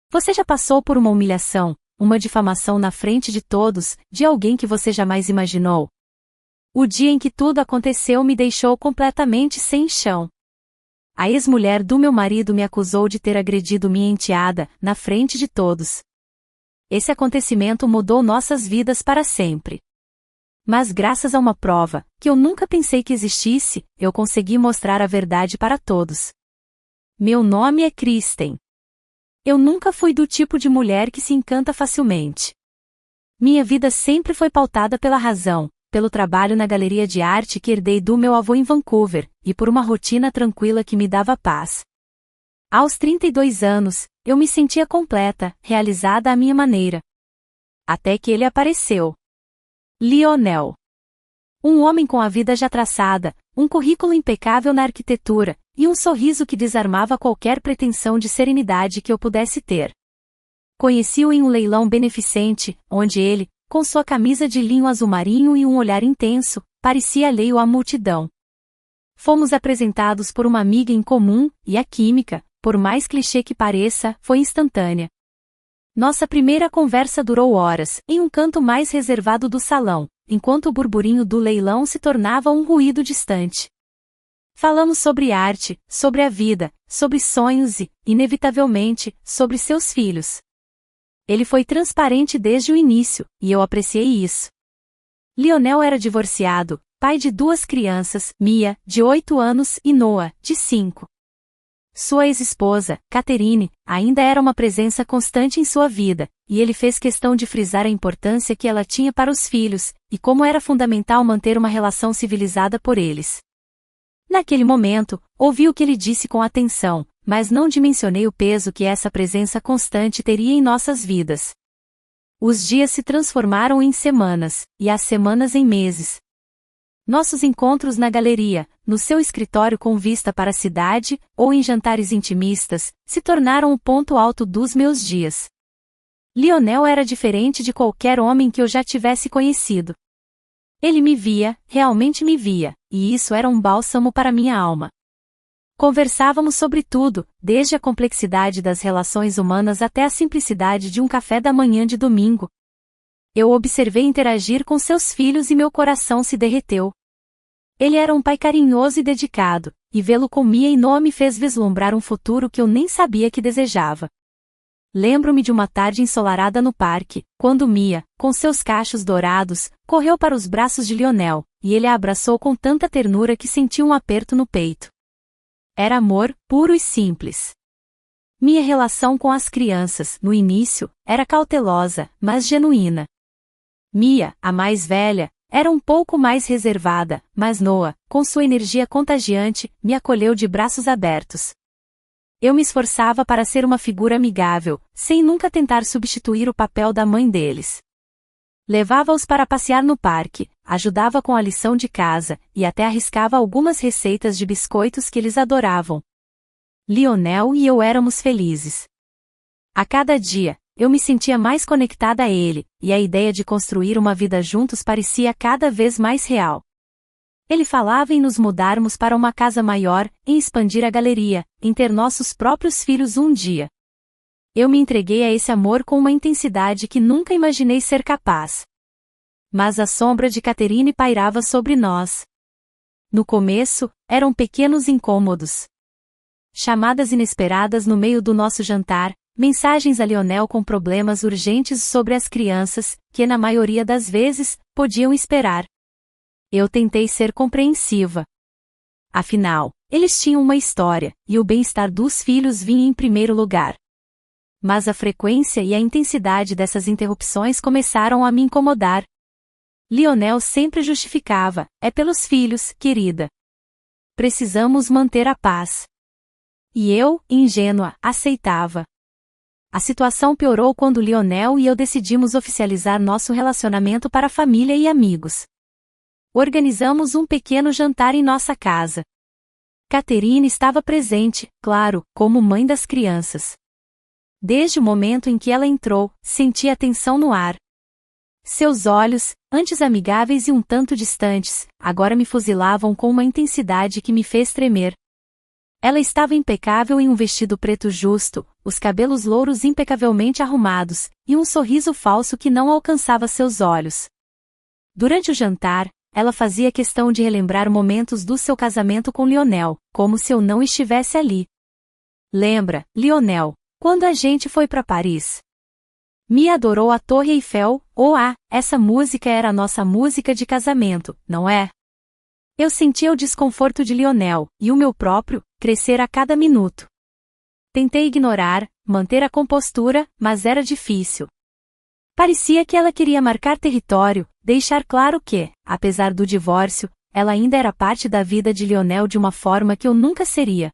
Você já passou por uma humilhação, uma difamação na frente de todos, de alguém que você jamais imaginou? O dia em que tudo aconteceu me deixou completamente sem chão. A ex-mulher do meu marido me acusou de ter agredido minha enteada, na frente de todos. Esse acontecimento mudou nossas vidas para sempre. Mas graças a uma prova, que eu nunca pensei que existisse, eu consegui mostrar a verdade para todos. Meu nome é Kristen. Eu nunca fui do tipo de mulher que se encanta facilmente. Minha vida sempre foi pautada pela razão, pelo trabalho na galeria de arte que herdei do meu avô em Vancouver, e por uma rotina tranquila que me dava paz. Aos 32 anos, eu me sentia completa, realizada à minha maneira. Até que ele apareceu. Lionel. Um homem com a vida já traçada, um currículo impecável na arquitetura, e um sorriso que desarmava qualquer pretensão de serenidade que eu pudesse ter. Conheci-o em um leilão beneficente, onde ele, com sua camisa de linho azul marinho e um olhar intenso, parecia alheio à multidão. Fomos apresentados por uma amiga em comum, e a química, por mais clichê que pareça, foi instantânea. Nossa primeira conversa durou horas, em um canto mais reservado do salão, enquanto o burburinho do leilão se tornava um ruído distante. Falamos sobre arte, sobre a vida, sobre sonhos e, inevitavelmente, sobre seus filhos. Ele foi transparente desde o início, e eu apreciei isso. Lionel era divorciado, pai de 2 crianças, Mia, de 8 anos, e Noah, de 5. Sua ex-esposa, Catherine, ainda era uma presença constante em sua vida, e ele fez questão de frisar a importância que ela tinha para os filhos, e como era fundamental manter uma relação civilizada por eles. Naquele momento, ouvi o que ele disse com atenção, mas não dimensionei o peso que essa presença constante teria em nossas vidas. Os dias se transformaram em semanas, e as semanas em meses. Nossos encontros na galeria, no seu escritório com vista para a cidade, ou em jantares intimistas, se tornaram o ponto alto dos meus dias. Lionel era diferente de qualquer homem que eu já tivesse conhecido. Ele me via, realmente me via, e isso era um bálsamo para minha alma. Conversávamos sobre tudo, desde a complexidade das relações humanas até a simplicidade de um café da manhã de domingo. Eu observei interagir com seus filhos e meu coração se derreteu. Ele era um pai carinhoso e dedicado, e vê-lo com Mia e Noah me fez vislumbrar um futuro que eu nem sabia que desejava. Lembro-me de uma tarde ensolarada no parque, quando Mia, com seus cachos dourados, correu para os braços de Lionel, e ele a abraçou com tanta ternura que senti um aperto no peito. Era amor, puro e simples. Minha relação com as crianças, no início, era cautelosa, mas genuína. Mia, a mais velha, era um pouco mais reservada, mas Noah, com sua energia contagiante, me acolheu de braços abertos. Eu me esforçava para ser uma figura amigável, sem nunca tentar substituir o papel da mãe deles. Levava-os para passear no parque, ajudava com a lição de casa, e até arriscava algumas receitas de biscoitos que eles adoravam. Lionel e eu éramos felizes. A cada dia, eu me sentia mais conectada a ele, e a ideia de construir uma vida juntos parecia cada vez mais real. Ele falava em nos mudarmos para uma casa maior, em expandir a galeria, em ter nossos próprios filhos um dia. Eu me entreguei a esse amor com uma intensidade que nunca imaginei ser capaz. Mas a sombra de Catherine pairava sobre nós. No começo, eram pequenos incômodos. Chamadas inesperadas no meio do nosso jantar, mensagens a Lionel com problemas urgentes sobre as crianças, que na maioria das vezes, podiam esperar. Eu tentei ser compreensiva. Afinal, eles tinham uma história, e o bem-estar dos filhos vinha em primeiro lugar. Mas a frequência e a intensidade dessas interrupções começaram a me incomodar. Lionel sempre justificava, é pelos filhos, querida. Precisamos manter a paz. E eu, ingênua, aceitava. A situação piorou quando Lionel e eu decidimos oficializar nosso relacionamento para a família e amigos. Organizamos um pequeno jantar em nossa casa. Catherine estava presente, claro, como mãe das crianças. Desde o momento em que ela entrou, senti a tensão no ar. Seus olhos, antes amigáveis e um tanto distantes, agora me fuzilavam com uma intensidade que me fez tremer. Ela estava impecável em um vestido preto justo, os cabelos louros impecavelmente arrumados, e um sorriso falso que não alcançava seus olhos. Durante o jantar, ela fazia questão de relembrar momentos do seu casamento com Lionel, como se eu não estivesse ali. Lembra, Lionel, quando a gente foi para Paris? Mia adorou a Torre Eiffel, essa música era a nossa música de casamento, não é? Eu sentia o desconforto de Lionel, e o meu próprio, crescer a cada minuto. Tentei ignorar, manter a compostura, mas era difícil. Parecia que ela queria marcar território, deixar claro que, apesar do divórcio, ela ainda era parte da vida de Lionel de uma forma que eu nunca seria.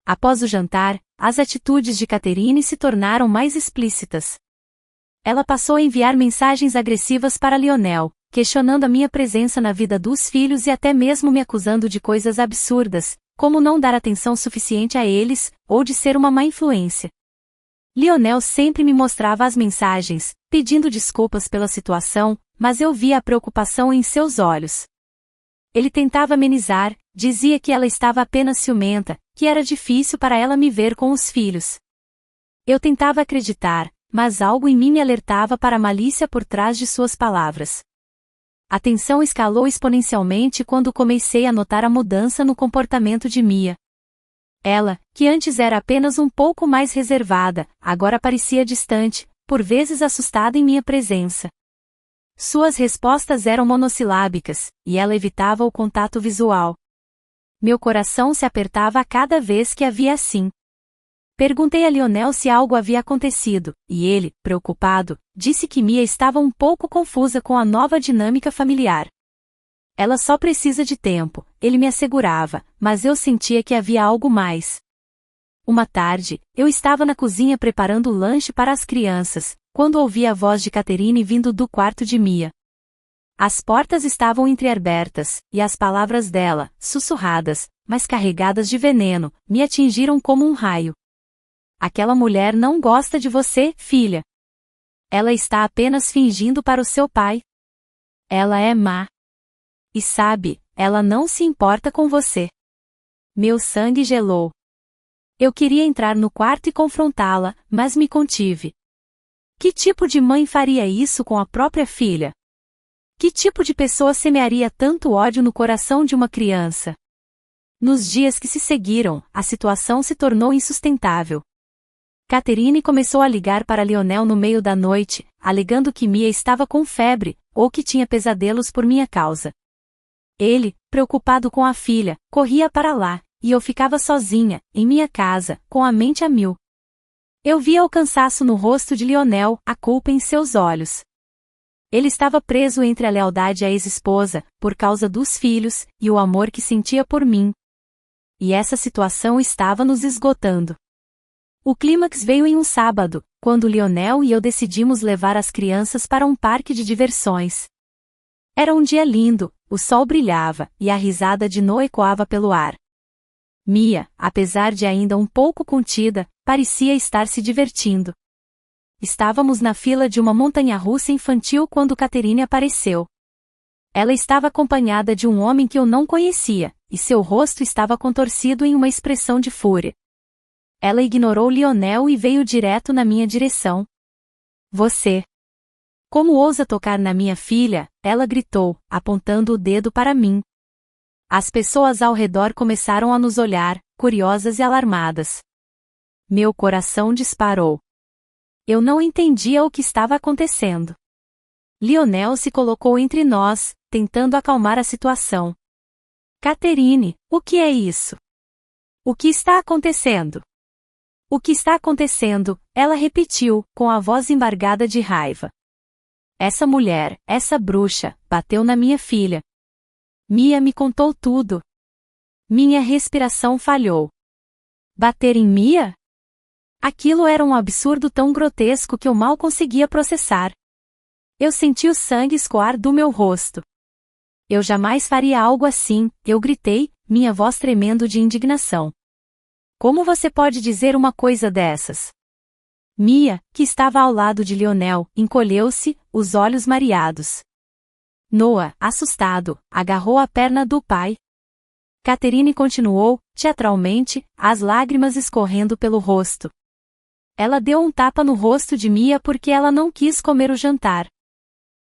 Após o jantar, as atitudes de Catherine se tornaram mais explícitas. Ela passou a enviar mensagens agressivas para Lionel, questionando a minha presença na vida dos filhos e até mesmo me acusando de coisas absurdas, como não dar atenção suficiente a eles, ou de ser uma má influência. Lionel sempre me mostrava as mensagens, pedindo desculpas pela situação, mas eu via a preocupação em seus olhos. Ele tentava amenizar, dizia que ela estava apenas ciumenta, que era difícil para ela me ver com os filhos. Eu tentava acreditar, mas algo em mim me alertava para a malícia por trás de suas palavras. A tensão escalou exponencialmente quando comecei a notar a mudança no comportamento de Mia. Ela, que antes era apenas um pouco mais reservada, agora parecia distante, por vezes assustada em minha presença. Suas respostas eram monossilábicas, e ela evitava o contato visual. Meu coração se apertava a cada vez que a via assim. Perguntei a Lionel se algo havia acontecido, e ele, preocupado, disse que Mia estava um pouco confusa com a nova dinâmica familiar. Ela só precisa de tempo, ele me assegurava, mas eu sentia que havia algo mais. Uma tarde, eu estava na cozinha preparando o lanche para as crianças, quando ouvi a voz de Catherine vindo do quarto de Mia. As portas estavam entreabertas, e as palavras dela, sussurradas, mas carregadas de veneno, me atingiram como um raio. Aquela mulher não gosta de você, filha. Ela está apenas fingindo para o seu pai. Ela é má. E sabe, ela não se importa com você. Meu sangue gelou. Eu queria entrar no quarto e confrontá-la, mas me contive. Que tipo de mãe faria isso com a própria filha? Que tipo de pessoa semearia tanto ódio no coração de uma criança? Nos dias que se seguiram, a situação se tornou insustentável. Catherine começou a ligar para Lionel no meio da noite, alegando que Mia estava com febre, ou que tinha pesadelos por minha causa. Ele, preocupado com a filha, corria para lá, e eu ficava sozinha, em minha casa, com a mente a mil. Eu via o cansaço no rosto de Lionel, a culpa em seus olhos. Ele estava preso entre a lealdade à ex-esposa, por causa dos filhos, e o amor que sentia por mim. E essa situação estava nos esgotando. O clímax veio em um sábado, quando Lionel e eu decidimos levar as crianças para um parque de diversões. Era um dia lindo, o sol brilhava, e a risada de Noah ecoava pelo ar. Mia, apesar de ainda um pouco contida, parecia estar se divertindo. Estávamos na fila de uma montanha-russa infantil quando Catherine apareceu. Ela estava acompanhada de um homem que eu não conhecia, e seu rosto estava contorcido em uma expressão de fúria. Ela ignorou Lionel e veio direto na minha direção. Você! Como ousa tocar na minha filha? Ela gritou, apontando o dedo para mim. As pessoas ao redor começaram a nos olhar, curiosas e alarmadas. Meu coração disparou. Eu não entendia o que estava acontecendo. Lionel se colocou entre nós, tentando acalmar a situação. Catherine, o que é isso? O que está acontecendo? O que está acontecendo? Ela repetiu, com a voz embargada de raiva. Essa mulher, essa bruxa, bateu na minha filha. Mia me contou tudo. Minha respiração falhou. Bater em Mia? Aquilo era um absurdo tão grotesco que eu mal conseguia processar. Eu senti o sangue escoar do meu rosto. Eu jamais faria algo assim, eu gritei, minha voz tremendo de indignação. Como você pode dizer uma coisa dessas? Mia, que estava ao lado de Lionel, encolheu-se, os olhos mareados. Noah, assustado, agarrou a perna do pai. Catherine continuou, teatralmente, as lágrimas escorrendo pelo rosto. Ela deu um tapa no rosto de Mia porque ela não quis comer o jantar.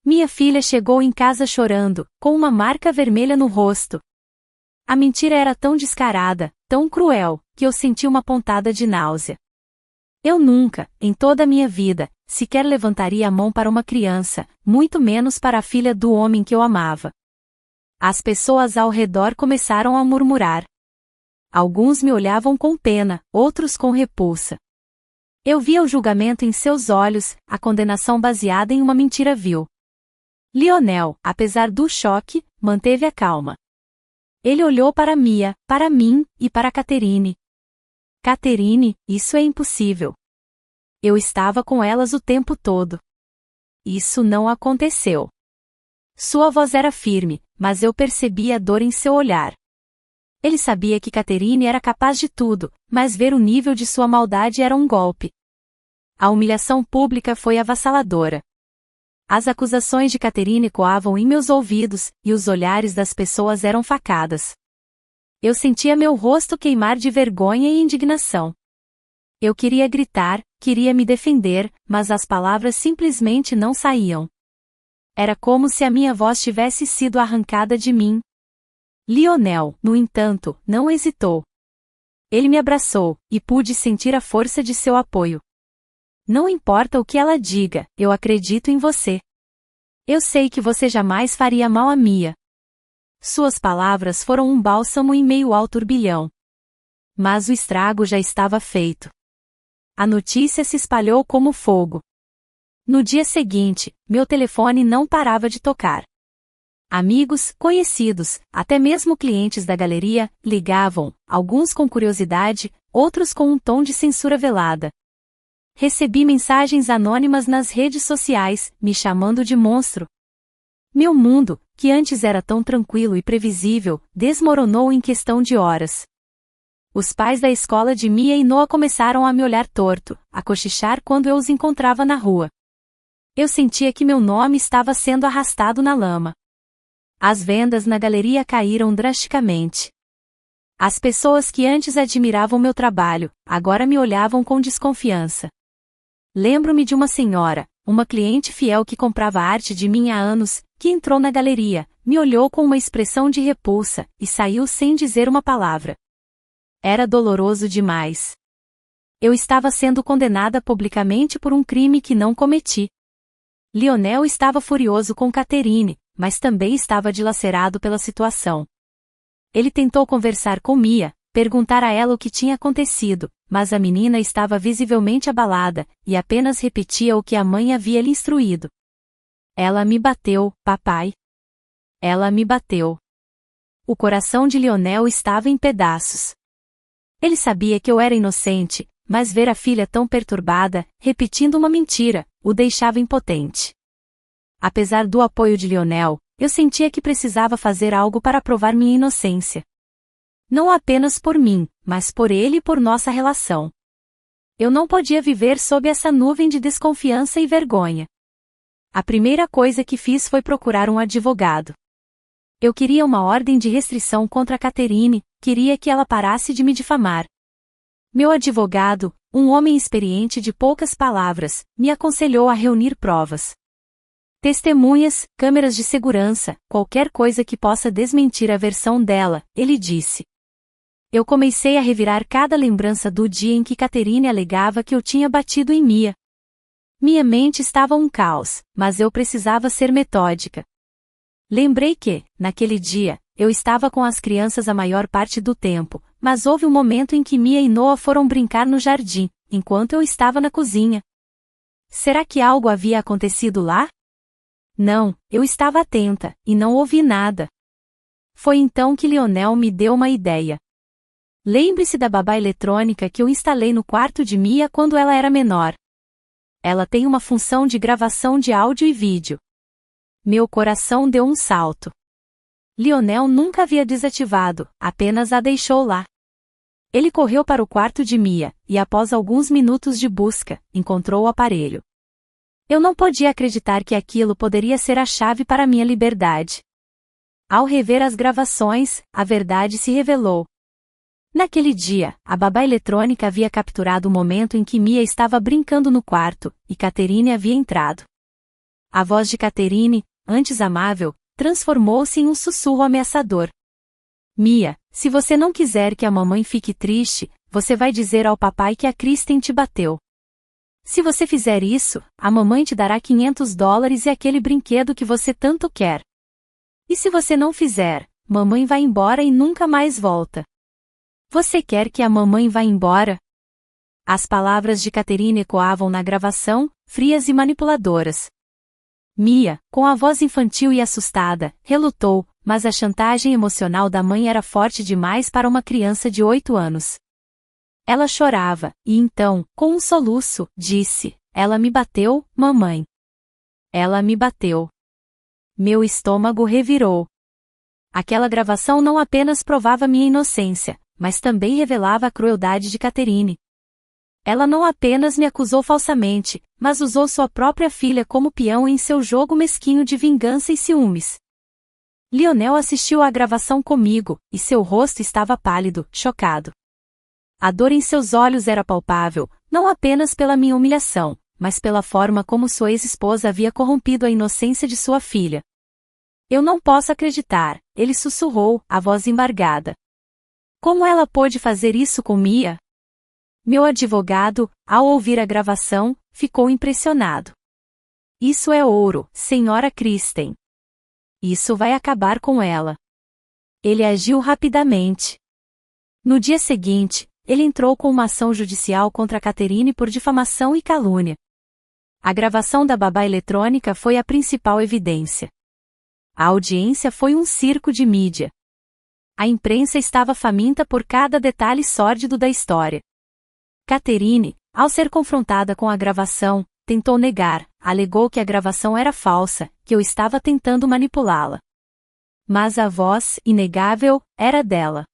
Minha filha chegou em casa chorando, com uma marca vermelha no rosto. A mentira era tão descarada, tão cruel, que eu senti uma pontada de náusea. Eu nunca, em toda a minha vida, sequer levantaria a mão para uma criança, muito menos para a filha do homem que eu amava. As pessoas ao redor começaram a murmurar. Alguns me olhavam com pena, outros com repulsa. Eu via o julgamento em seus olhos, a condenação baseada em uma mentira vil. Lionel, apesar do choque, manteve a calma. Ele olhou para Mia, para mim, e para Catherine. Catherine, isso é impossível. Eu estava com elas o tempo todo. Isso não aconteceu. Sua voz era firme, mas eu percebia a dor em seu olhar. Ele sabia que Catherine era capaz de tudo, mas ver o nível de sua maldade era um golpe. A humilhação pública foi avassaladora. As acusações de Catherine ecoavam em meus ouvidos, e os olhares das pessoas eram facadas. Eu sentia meu rosto queimar de vergonha e indignação. Eu queria gritar, queria me defender, mas as palavras simplesmente não saíam. Era como se a minha voz tivesse sido arrancada de mim. Lionel, no entanto, não hesitou. Ele me abraçou, e pude sentir a força de seu apoio. Não importa o que ela diga, eu acredito em você. Eu sei que você jamais faria mal a Mia. Suas palavras foram um bálsamo em meio ao turbilhão. Mas o estrago já estava feito. A notícia se espalhou como fogo. No dia seguinte, meu telefone não parava de tocar. Amigos, conhecidos, até mesmo clientes da galeria, ligavam, alguns com curiosidade, outros com um tom de censura velada. Recebi mensagens anônimas nas redes sociais, me chamando de monstro. Meu mundo, que antes era tão tranquilo e previsível, desmoronou em questão de horas. Os pais da escola de Mia e Noah começaram a me olhar torto, a cochichar quando eu os encontrava na rua. Eu sentia que meu nome estava sendo arrastado na lama. As vendas na galeria caíram drasticamente. As pessoas que antes admiravam meu trabalho, agora me olhavam com desconfiança. Lembro-me de uma senhora, uma cliente fiel que comprava arte de mim há anos, que entrou na galeria, me olhou com uma expressão de repulsa, e saiu sem dizer uma palavra. Era doloroso demais. Eu estava sendo condenada publicamente por um crime que não cometi. Lionel estava furioso com Catherine, mas também estava dilacerado pela situação. Ele tentou conversar com Mia, perguntar a ela o que tinha acontecido, mas a menina estava visivelmente abalada, e apenas repetia o que a mãe havia lhe instruído. Ela me bateu, papai. Ela me bateu. O coração de Lionel estava em pedaços. Ele sabia que eu era inocente, mas ver a filha tão perturbada, repetindo uma mentira, o deixava impotente. Apesar do apoio de Lionel, eu sentia que precisava fazer algo para provar minha inocência. Não apenas por mim, mas por ele e por nossa relação. Eu não podia viver sob essa nuvem de desconfiança e vergonha. A primeira coisa que fiz foi procurar um advogado. Eu queria uma ordem de restrição contra Catherine, queria que ela parasse de me difamar. Meu advogado, um homem experiente de poucas palavras, me aconselhou a reunir provas. Testemunhas, câmeras de segurança, qualquer coisa que possa desmentir a versão dela, ele disse. Eu comecei a revirar cada lembrança do dia em que Catherine alegava que eu tinha batido em Mia. Minha mente estava um caos, mas eu precisava ser metódica. Lembrei que, naquele dia, eu estava com as crianças a maior parte do tempo, mas houve um momento em que Mia e Noah foram brincar no jardim, enquanto eu estava na cozinha. Será que algo havia acontecido lá? Não, eu estava atenta, e não ouvi nada. Foi então que Lionel me deu uma ideia. Lembre-se da babá eletrônica que eu instalei no quarto de Mia quando ela era menor. Ela tem uma função de gravação de áudio e vídeo. Meu coração deu um salto. Lionel nunca havia desativado, apenas a deixou lá. Ele correu para o quarto de Mia, e após alguns minutos de busca, encontrou o aparelho. Eu não podia acreditar que aquilo poderia ser a chave para minha liberdade. Ao rever as gravações, a verdade se revelou. Naquele dia, a babá eletrônica havia capturado o momento em que Mia estava brincando no quarto, e Catherine havia entrado. A voz de Catherine, antes amável, transformou-se em um sussurro ameaçador. Mia, se você não quiser que a mamãe fique triste, você vai dizer ao papai que a Kristen te bateu. Se você fizer isso, a mamãe te dará $500 e aquele brinquedo que você tanto quer. E se você não fizer, mamãe vai embora e nunca mais volta. Você quer que a mamãe vá embora? As palavras de Catherine ecoavam na gravação, frias e manipuladoras. Mia, com a voz infantil e assustada, relutou, mas a chantagem emocional da mãe era forte demais para uma criança de 8 anos. Ela chorava, e então, com um soluço, disse: "Ela me bateu, mamãe. Ela me bateu." Meu estômago revirou. Aquela gravação não apenas provava minha inocência, mas também revelava a crueldade de Catherine. Ela não apenas me acusou falsamente, mas usou sua própria filha como peão em seu jogo mesquinho de vingança e ciúmes. Lionel assistiu à gravação comigo, e seu rosto estava pálido, chocado. A dor em seus olhos era palpável, não apenas pela minha humilhação, mas pela forma como sua ex-esposa havia corrompido a inocência de sua filha. "Eu não posso acreditar", ele sussurrou, a voz embargada. "Como ela pôde fazer isso com Mia?" Meu advogado, ao ouvir a gravação, ficou impressionado. "Isso é ouro, senhora Kristen. Isso vai acabar com ela." Ele agiu rapidamente. No dia seguinte, ele entrou com uma ação judicial contra Catherine por difamação e calúnia. A gravação da babá eletrônica foi a principal evidência. A audiência foi um circo de mídia. A imprensa estava faminta por cada detalhe sórdido da história. Catherine, ao ser confrontada com a gravação, tentou negar, alegou que a gravação era falsa, que eu estava tentando manipulá-la. Mas a voz, inegável, era dela.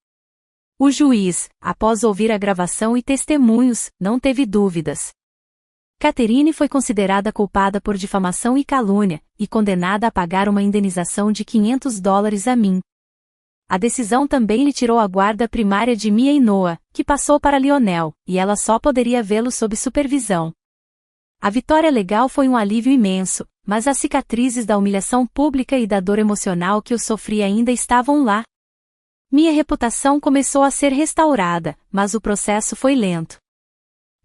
O juiz, após ouvir a gravação e testemunhos, não teve dúvidas. Catherine foi considerada culpada por difamação e calúnia, e condenada a pagar uma indenização de $500 a mim. A decisão também lhe tirou a guarda primária de Mia e Noah, que passou para Lionel, e ela só poderia vê-lo sob supervisão. A vitória legal foi um alívio imenso, mas as cicatrizes da humilhação pública e da dor emocional que eu sofri ainda estavam lá. Minha reputação começou a ser restaurada, mas o processo foi lento.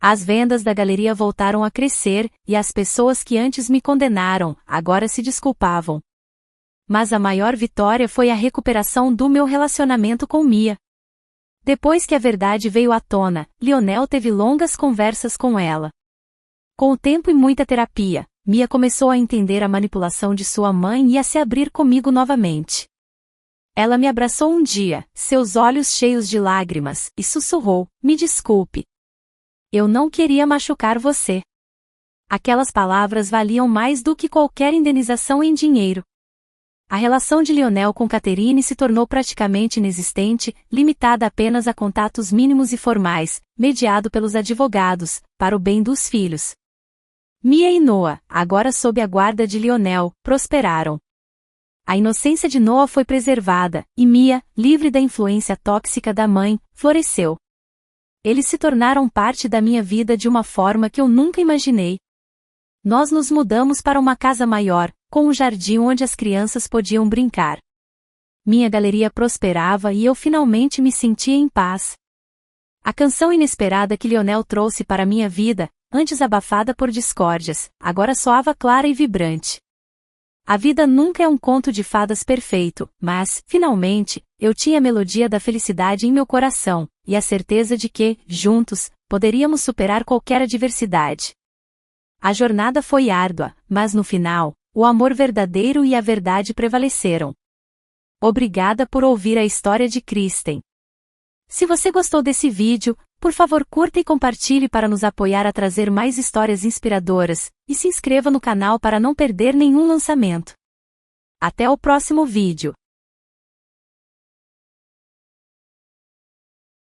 As vendas da galeria voltaram a crescer, e as pessoas que antes me condenaram, agora se desculpavam. Mas a maior vitória foi a recuperação do meu relacionamento com Mia. Depois que a verdade veio à tona, Lionel teve longas conversas com ela. Com o tempo e muita terapia, Mia começou a entender a manipulação de sua mãe e a se abrir comigo novamente. Ela me abraçou um dia, seus olhos cheios de lágrimas, e sussurrou: "Me desculpe. Eu não queria machucar você." Aquelas palavras valiam mais do que qualquer indenização em dinheiro. A relação de Lionel com Catherine se tornou praticamente inexistente, limitada apenas a contatos mínimos e formais, mediado pelos advogados, para o bem dos filhos. Mia e Noah, agora sob a guarda de Lionel, prosperaram. A inocência de Noah foi preservada, e Mia, livre da influência tóxica da mãe, floresceu. Eles se tornaram parte da minha vida de uma forma que eu nunca imaginei. Nós nos mudamos para uma casa maior, com um jardim onde as crianças podiam brincar. Minha galeria prosperava e eu finalmente me sentia em paz. A canção inesperada que Lionel trouxe para minha vida, antes abafada por discórdias, agora soava clara e vibrante. A vida nunca é um conto de fadas perfeito, mas, finalmente, eu tinha a melodia da felicidade em meu coração, e a certeza de que, juntos, poderíamos superar qualquer adversidade. A jornada foi árdua, mas no final, o amor verdadeiro e a verdade prevaleceram. Obrigada por ouvir a história de Kristen. Se você gostou desse vídeo, por favor curta e compartilhe para nos apoiar a trazer mais histórias inspiradoras, e se inscreva no canal para não perder nenhum lançamento. Até o próximo vídeo.